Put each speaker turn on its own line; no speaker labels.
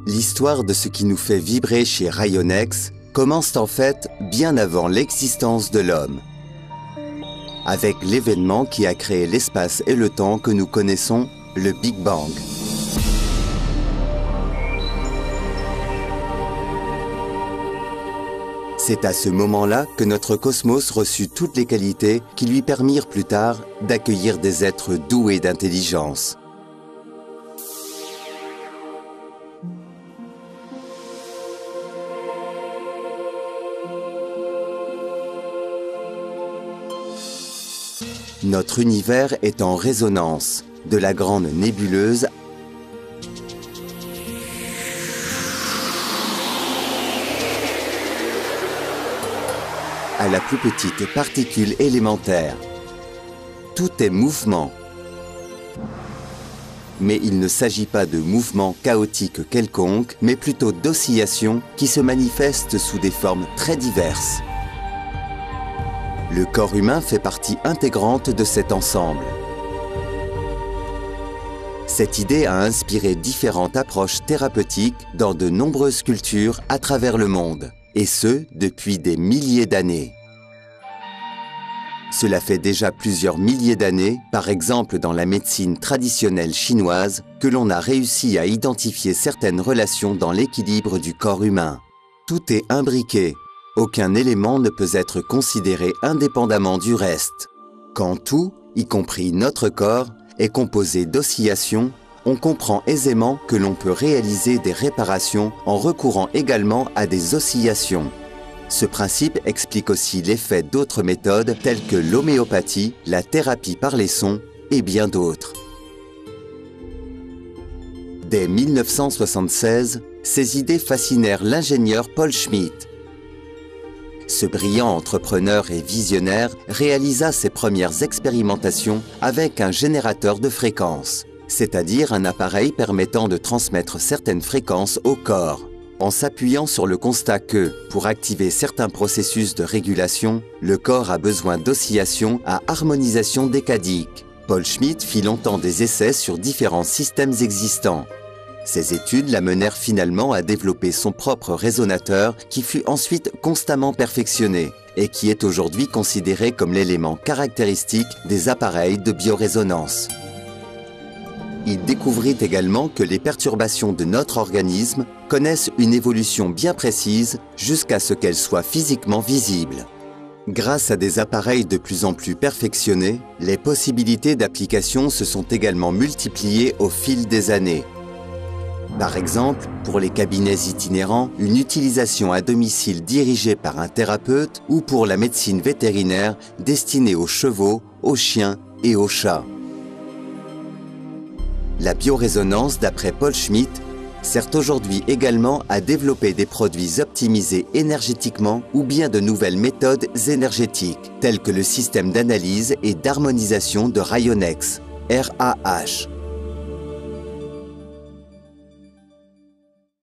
L'histoire de ce qui nous fait vibrer chez Rayonex commence en fait bien avant l'existence de l'homme, avec l'événement qui a créé l'espace et le temps que nous connaissons, le Big Bang. C'est à ce moment-là que notre cosmos reçut toutes les qualités qui lui permirent plus tard d'accueillir des êtres doués d'intelligence. Notre univers est en résonance, de la grande nébuleuse à la plus petite particule élémentaire. Tout est mouvement. Mais il ne s'agit pas de mouvements chaotiques quelconques, mais plutôt d'oscillations qui se manifestent sous des formes très diverses. Le corps humain fait partie intégrante de cet ensemble. Cette idée a inspiré différentes approches thérapeutiques dans de nombreuses cultures à travers le monde, et ce, depuis des milliers d'années. Cela fait déjà plusieurs milliers d'années, par exemple dans la médecine traditionnelle chinoise, que l'on a réussi à identifier certaines relations dans l'équilibre du corps humain. Tout est imbriqué. Aucun élément ne peut être considéré indépendamment du reste. Quand tout, y compris notre corps, est composé d'oscillations, on comprend aisément que l'on peut réaliser des réparations en recourant également à des oscillations. Ce principe explique aussi l'effet d'autres méthodes telles que l'homéopathie, la thérapie par les sons et bien d'autres. Dès 1976, ces idées fascinèrent l'ingénieur Paul Schmidt. Ce brillant entrepreneur et visionnaire réalisa ses premières expérimentations avec un générateur de fréquences, c'est-à-dire un appareil permettant de transmettre certaines fréquences au corps, en s'appuyant sur le constat que, pour activer certains processus de régulation, le corps a besoin d'oscillations à harmonisation décadique. Paul Schmidt fit longtemps des essais sur différents systèmes existants. Ces études l'amenèrent finalement à développer son propre résonateur qui fut ensuite constamment perfectionné et qui est aujourd'hui considéré comme l'élément caractéristique des appareils de biorésonance. Il découvrit également que les perturbations de notre organisme connaissent une évolution bien précise jusqu'à ce qu'elles soient physiquement visibles. Grâce à des appareils de plus en plus perfectionnés, les possibilités d'application se sont également multipliées au fil des années. Par exemple, pour les cabinets itinérants, une utilisation à domicile dirigée par un thérapeute ou pour la médecine vétérinaire destinée aux chevaux, aux chiens et aux chats. La biorésonance, d'après Paul Schmidt, sert aujourd'hui également à développer des produits optimisés énergétiquement ou bien de nouvelles méthodes énergétiques, telles que le système d'analyse et d'harmonisation de Rayonex, RAH.